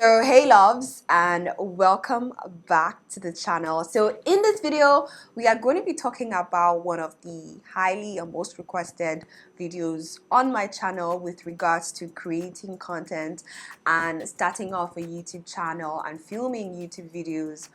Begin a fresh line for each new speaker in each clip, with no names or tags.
So hey loves, and welcome back to the channel. So in this video we are going to be talking about one of the highly and most requested videos on my channel with regards to creating content and starting off a YouTube channel and filming YouTube videos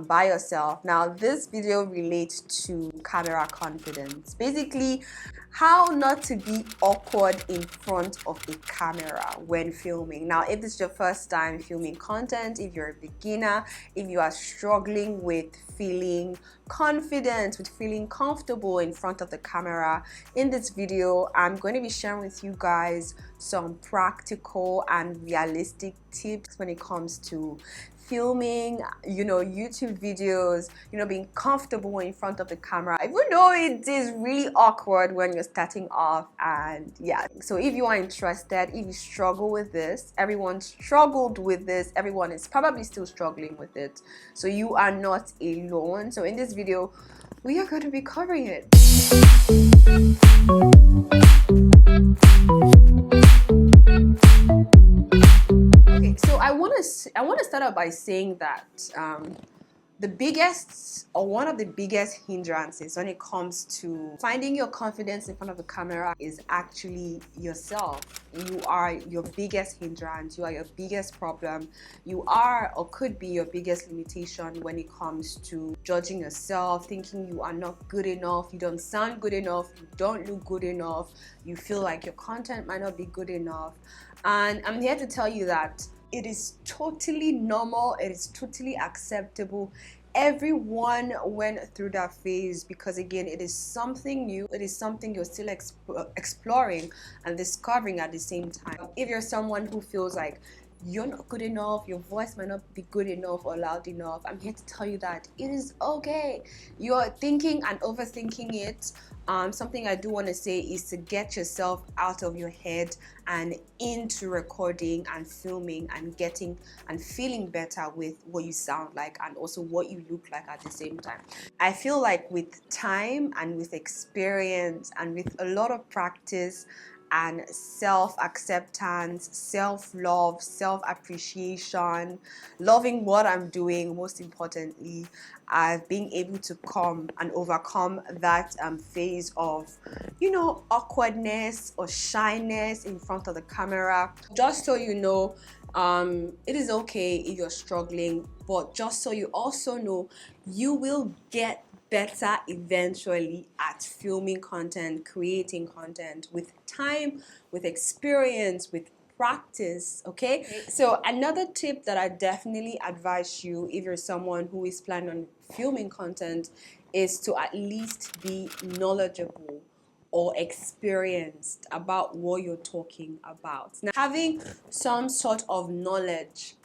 by yourself. Now this video relates to camera confidence, basically how not to be awkward in front of a camera when filming. Now if this is your first time filming content, if you're a beginner, if you are struggling with feeling confident, with feeling comfortable in front of the camera, in this video I'm going to be sharing with you guys some practical and realistic tips when it comes to filming, YouTube videos, being comfortable in front of the camera, even though it is really awkward when you're starting off. And yeah, so if you are interested, if you struggle with this, everyone struggled with this, everyone is probably still struggling with it, so you are not alone. So in this video we are going to be covering it. So I want to start out by saying that the biggest, or one of the biggest hindrances when it comes to finding your confidence in front of the camera is actually yourself. You are your biggest hindrance. You are your biggest problem. You are, or could be, your biggest limitation when it comes to judging yourself, thinking you are not good enough, you don't sound good enough, you don't look good enough, you feel like your content might not be good enough. And I'm here to tell you that it is totally normal, it is totally acceptable. Everyone went through that phase because, again, it is something new, it is something you're still exploring and discovering at the same time. If you're someone who feels like you're not good enough, your voice might not be good enough or loud enough, I'm here to tell you that it is okay. You're thinking and overthinking it. Something I do want to say is to get yourself out of your head and into recording and filming and getting and feeling better with what you sound like and also what you look like at the same time. I feel like with time and with experience and with a lot of practice and self-acceptance, self-love, self-appreciation, loving what I'm doing, most importantly, I've been able to come and overcome that phase of, awkwardness or shyness in front of the camera. Just so you know, it is okay if you're struggling, but just so you also know, you will get better eventually at filming content, creating content, with time, with experience, with practice. Okay, so another tip that I definitely advise you if you're someone who is planning on filming content is to at least be knowledgeable or experienced about what you're talking about. Now, having some sort of knowledge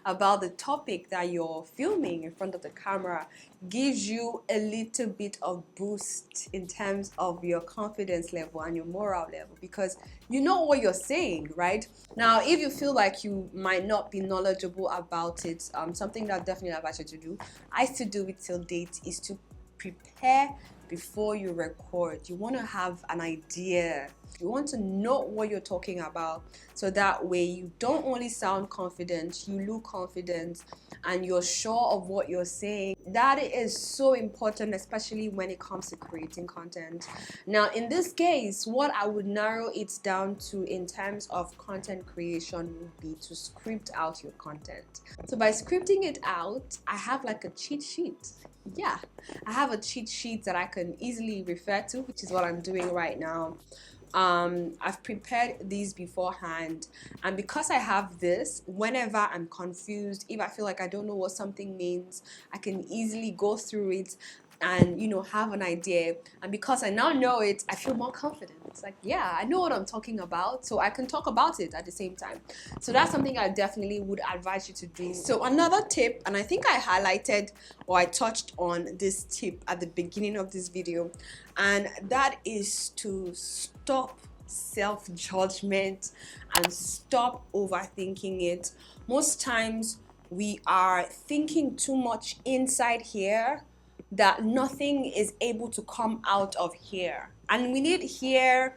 about the topic that you're filming in front of the camera gives you a little bit of boost in terms of your confidence level and your moral level, because you know what you're saying, right? Now, if you feel like you might not be knowledgeable about it, something that definitely I advise you to do, I still do it till date, is to prepare before you record. You want to have an idea, you want to know what you're talking about, so that way you don't only sound confident, you look confident and you're sure of what you're saying. That is so important, especially when it comes to creating content. Now in this case, what I would narrow it down to in terms of content creation would be to script out your content. So by scripting it out, I have like a cheat sheet. Yeah, I have a cheat sheet that I can easily refer to, which is what I'm doing right now. I've prepared these beforehand, and because I have this, whenever I'm confused, if I feel like I don't know what something means, I can easily go through it and have an idea. And because I now know it, I feel more confident. It's like, yeah, I know what I'm talking about, so I can talk about it at the same time. So that's something I definitely would advise you to do. So another tip, and I think I highlighted or I touched on this tip at the beginning of this video, and that is to stop self-judgment and stop overthinking it. Most times we are thinking too much inside here that nothing is able to come out of here, and we need here,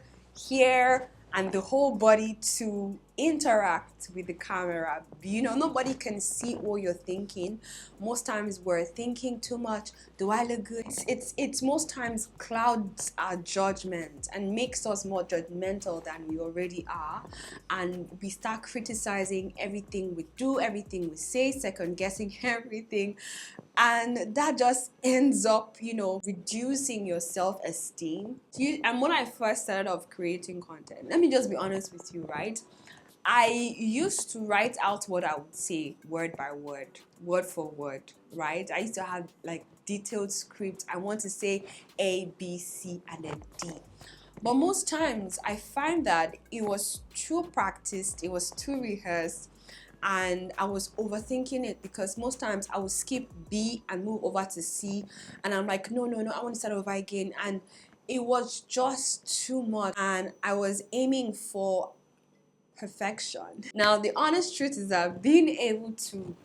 and the whole body to interact with the camera. You know, nobody can see what you're thinking. Most times we're thinking too much. Do I look good? It's most times clouds our judgment and makes us more judgmental than we already are, and we start criticizing everything we do, everything we say, second guessing everything, and that just ends up, you know, reducing your self-esteem. And when I first started off creating content, let me just be honest with you, right? I used to write out what I would say word by word, word for word, right? I used to have like detailed script. I want to say A, B, C, and then D. But most times I find that it was too practiced, it was too rehearsed, and I was overthinking it, because most times I would skip B and move over to C, and I'm like, no, I want to start over again. And it was just too much, and I was aiming for perfection. Now, the honest truth is that being able to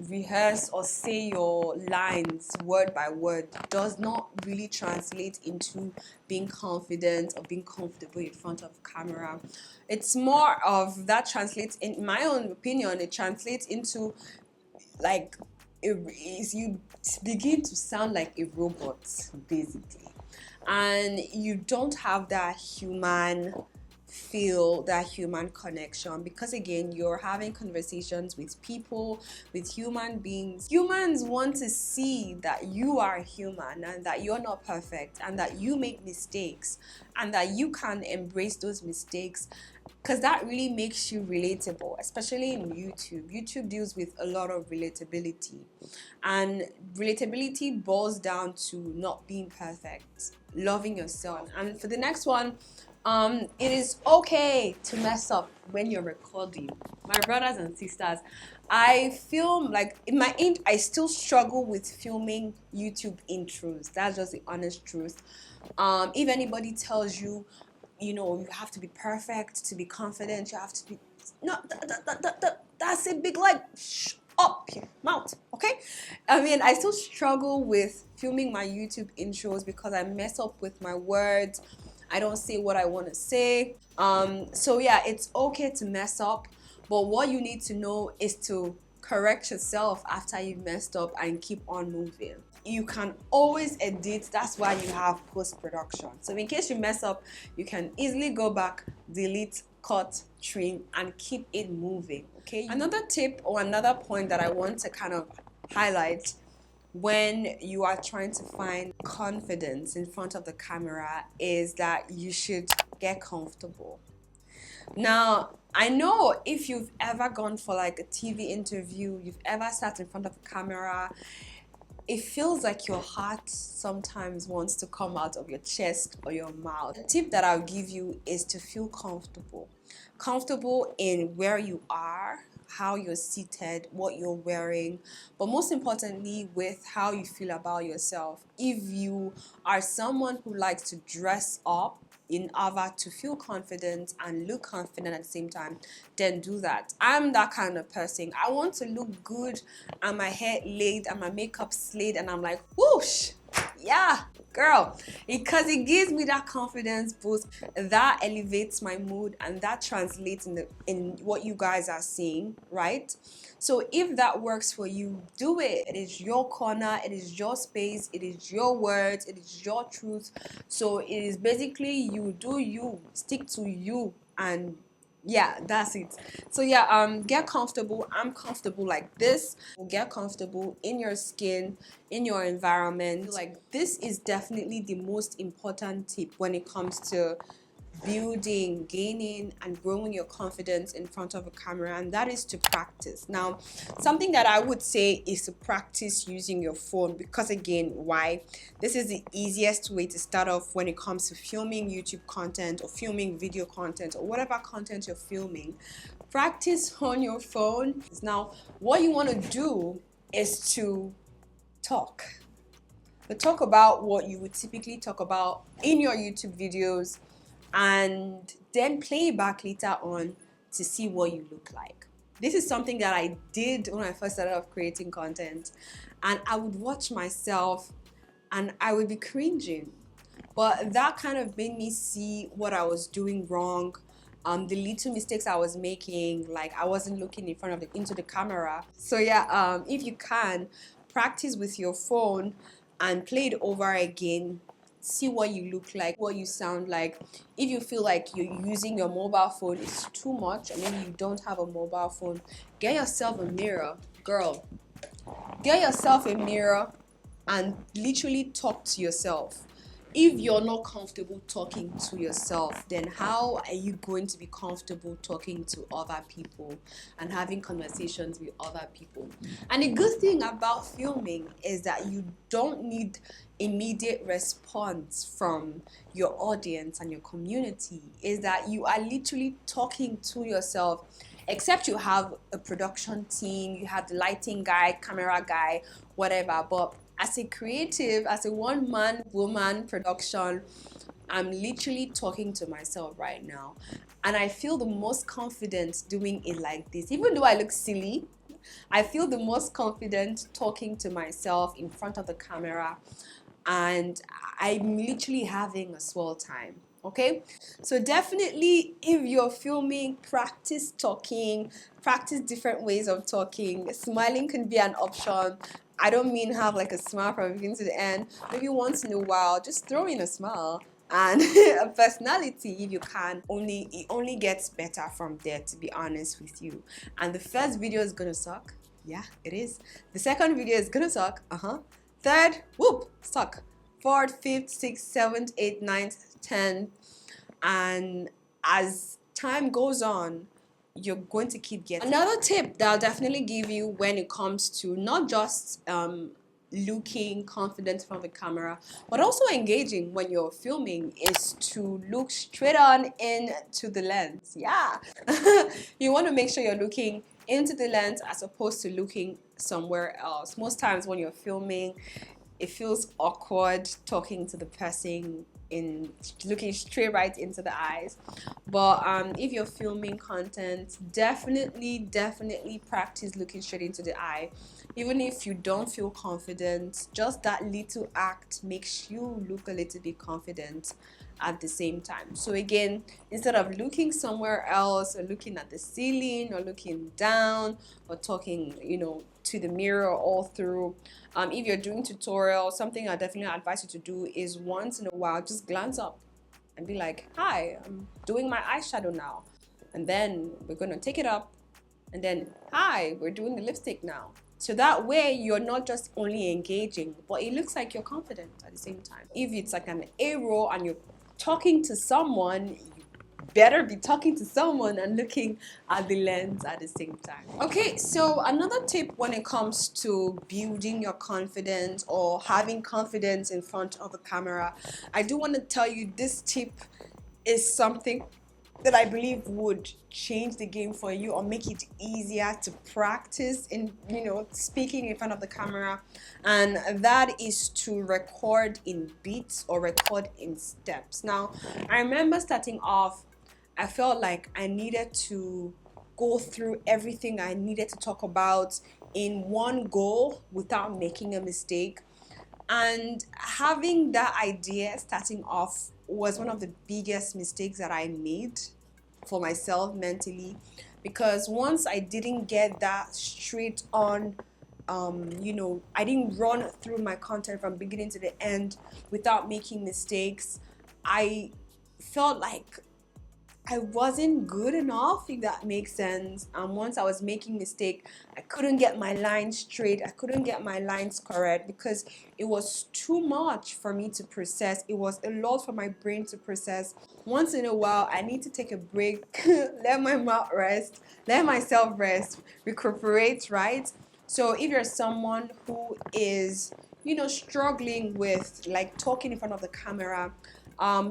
rehearse or say your lines word by word does not really translate into being confident or being comfortable in front of camera. It's more of that translates, in my own opinion, it translates into like you begin to sound like a robot, basically, and you don't have that human feel, that human connection, because again, you're having conversations with people, with human beings. Humans want to see that you are human and that you're not perfect and that you make mistakes and that you can embrace those mistakes, because that really makes you relatable, especially in YouTube. YouTube deals with a lot of relatability, and relatability boils down to not being perfect, loving yourself. And for the next one, it is okay to mess up when you're recording. My brothers and sisters, I film like I still struggle with filming YouTube intros. That's just the honest truth. If anybody tells you, you know, you have to be perfect to be confident, you have to be, no, that's a big like, shh up your mouth, okay? I mean, I still struggle with filming my YouTube intros because I mess up with my words. I don't say what I want to say. So yeah, it's okay to mess up, but what you need to know is to correct yourself after you've messed up and keep on moving. You can always edit. That's why you have post-production. So in case you mess up, you can easily go back, delete, cut, trim, and keep it moving, okay? Another tip or another point that I want to kind of highlight when you are trying to find confidence in front of the camera is that you should get comfortable. Now, I know if you've ever gone for like a TV interview, you've ever sat in front of the camera, it feels like your heart sometimes wants to come out of your chest or your mouth. The tip that I'll give you is to feel comfortable. Comfortable in where you are, how you're seated, what you're wearing, but most importantly with how you feel about yourself. If you are someone who likes to dress up in order to feel confident and look confident at the same time, then do that. I'm that kind of person. I want to look good and my hair laid and my makeup slayed and I'm like, whoosh, yeah, girl, because it gives me that confidence boost that elevates my mood, and that translates in what you guys are seeing, right? So if that works for you, do it. It is your corner, it is your space, it is your words, it is your truth. So it is basically you do you, stick to you, and yeah, that's it. So yeah, get comfortable. I'm comfortable like this. Get comfortable in your skin, in your environment. Like, this is definitely the most important tip when it comes to building, gaining, and growing your confidence in front of a camera, and that is to practice. Now, something that I would say is to practice using your phone, because again, why? This is the easiest way to start off when it comes to filming YouTube content or filming video content or whatever content you're filming. Practice on your phone. Now, what you want to do is to talk. But talk about what you would typically talk about in your YouTube videos, and then play it back later on to see what you look like. This is something that I did when I first started off creating content, and I would watch myself and I would be cringing, but that kind of made me see what I was doing wrong, the little mistakes I was making, like I wasn't looking in front of into the camera. So yeah, if you can, practice with your phone and play it over again. See what you look like, what you sound like. If you feel like you're using your mobile phone is too much, and maybe you don't have a mobile phone, get yourself a mirror, girl. Get yourself a mirror and literally talk to yourself. If you're not comfortable talking to yourself, then how are you going to be comfortable talking to other people and having conversations with other people? And the good thing about filming is that you don't need immediate response from your audience and your community. Is that you are literally talking to yourself, except you have a production team, you have the lighting guy, camera guy, whatever. But as a creative, as a one-man woman production, I'm literally talking to myself right now, and I feel the most confident doing it like this. Even though I look silly, I feel the most confident talking to myself in front of the camera, and I'm literally having a swell time. Okay, so definitely, if you're filming, practice talking, practice different ways of talking. Smiling can be an option. I don't mean have like a smile from the beginning to the end. Maybe once in a while, just throw in a smile and a personality if you can. It only gets better from there, to be honest with you. And the first video is gonna suck. Yeah, it is. The second video is gonna suck. Third, whoop, suck. Fourth, fifth, sixth, seventh, eighth, ninth, 10th, and as time goes on, you're going to keep getting. Another tip that I'll definitely give you when it comes to not just looking confident from the camera, but also engaging when you're filming, is to look straight on into the lens. Yeah. You want to make sure you're looking into the lens as opposed to looking somewhere else. Most times when you're filming, it feels awkward talking to the person in looking straight right into the eyes. But if you're filming content, definitely practice looking straight into the eye. Even if you don't feel confident, just that little act makes you look a little bit confident at the same time. So again, instead of looking somewhere else or looking at the ceiling or looking down or talking, to the mirror all through, if you're doing tutorial, something I definitely advise you to do is once in a while just glance up and be like, hi, I'm doing my eyeshadow now, and then we're gonna take it up, and then hi, we're doing the lipstick now. So that way you're not just only engaging, but it looks like you're confident at the same time. If it's like an A roll and you're talking to someone, you better be talking to someone and looking at the lens at the same time. Okay, so another tip when it comes to building your confidence or having confidence in front of a camera, I do want to tell you this tip is something that I believe would change the game for you or make it easier to practice in, speaking in front of the camera, and that is to record in beats or record in steps. Now, I remember starting off, I felt like I needed to go through everything I needed to talk about in one go without making a mistake. And having that idea starting off was one of the biggest mistakes that I made for myself mentally, because once I didn't get that straight on, I didn't run through my content from beginning to the end without making mistakes, I felt like I wasn't good enough, if that makes sense. And once I was making mistake, I couldn't get my lines straight. I couldn't get my lines correct because it was too much for me to process. It was a lot for my brain to process. Once in a while, I need to take a break, let my mouth rest, let myself rest, recuperate, right? So if you're someone who is, struggling with like talking in front of the camera,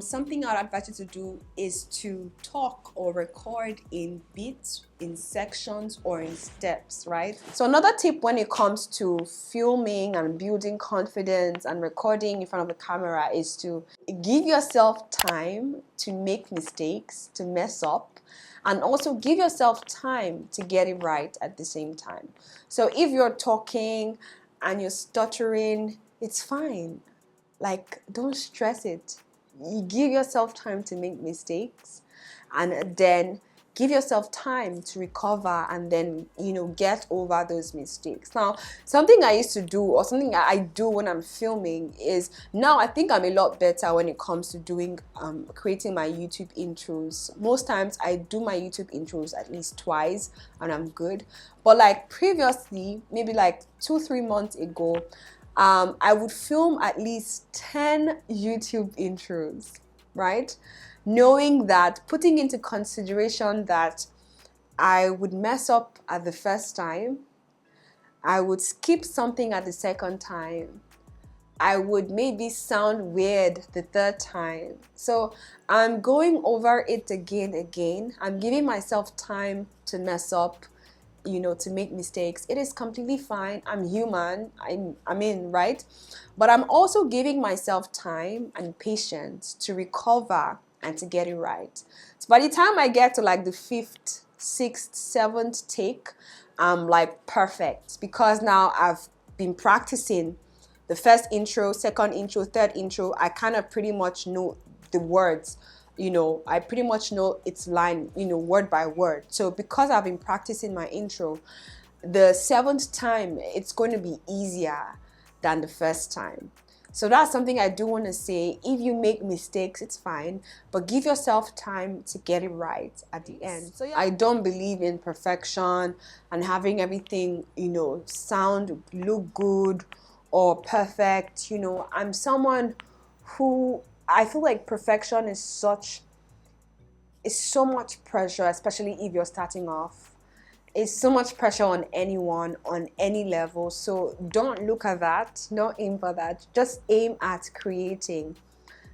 something I'd advise you to do is to talk or record in beats, in sections, or in steps, right? So another tip when it comes to filming and building confidence and recording in front of the camera is to give yourself time to make mistakes, to mess up, and also give yourself time to get it right at the same time. So if you're talking and you're stuttering, it's fine. Like, don't stress it. You give yourself time to make mistakes, and then give yourself time to recover and then, you know, get over those mistakes. Now, something I used to do, or something I do when I'm filming, is now I think I'm a lot better when it comes to doing creating my YouTube intros. Most times I do my YouTube intros at least twice and I'm good. But like previously, maybe like 2-3 months ago, I would film at least 10 YouTube intros, right? Knowing that, putting into consideration that I would mess up at the first time, I would skip something at the second time, I would maybe sound weird the third time. So I'm going over it again. I'm giving myself time to mess up, you know, to make mistakes. It is completely fine. I'm human. I'm in, right? But I'm also giving myself time and patience to recover and to get it right. So by the time I get to like the 5th, 6th, 7th take, I'm like perfect, because now I've been practicing the first intro, second intro, third intro. I kind of pretty much know the words. You know, I pretty much know its line, you know, word by word. So because I've been practicing my intro, the 7th time, it's going to be easier than the first time. So that's something I do want to say. If you make mistakes, it's fine, but give yourself time to get it right at the end. So yeah, I don't believe in perfection and having everything, you know, sound, look good or perfect. You know, I'm someone who, I feel like perfection is so much pressure, especially if you're starting off. It's so much pressure on anyone, on any level. So don't look at that, don't aim for that. Just aim at creating,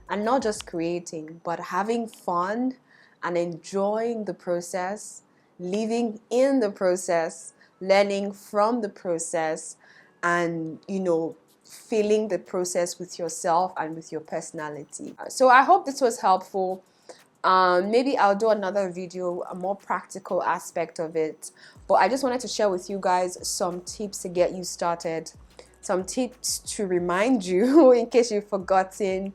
and not just creating, but having fun and enjoying the process, living in the process, learning from the process, and, you know, feeling the process with yourself and with your personality. So I hope this was helpful. Maybe I'll do another video, a more practical aspect of it, but I just wanted to share with you guys some tips to get you started, some tips to remind you in case you've forgotten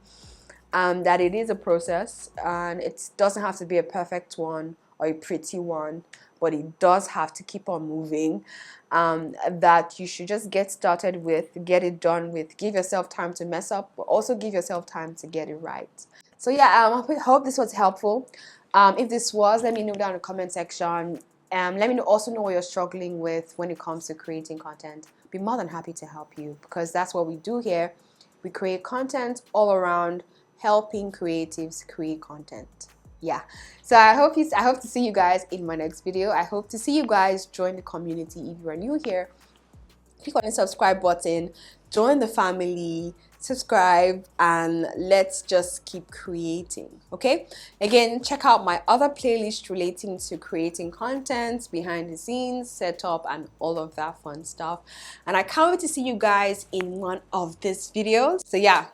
that it is a process, and it doesn't have to be a perfect one or a pretty one, but it does have to keep on moving. That you should just get started with, get it done with, give yourself time to mess up, but also give yourself time to get it right. So yeah, I hope this was helpful. If this was, let me know down in the comment section. Let me also know what you're struggling with when it comes to creating content. Be more than happy to help you, because that's what we do here. We create content all around, helping creatives create content. Yeah, so I hope to see you guys in my next video. I hope to see you guys join the community. If you are new here, click on the subscribe button, join the family, subscribe, and let's just keep creating. Okay, again, check out my other playlist relating to creating content, behind the scenes, setup, and all of that fun stuff. And I can't wait to see you guys in one of these videos. So yeah,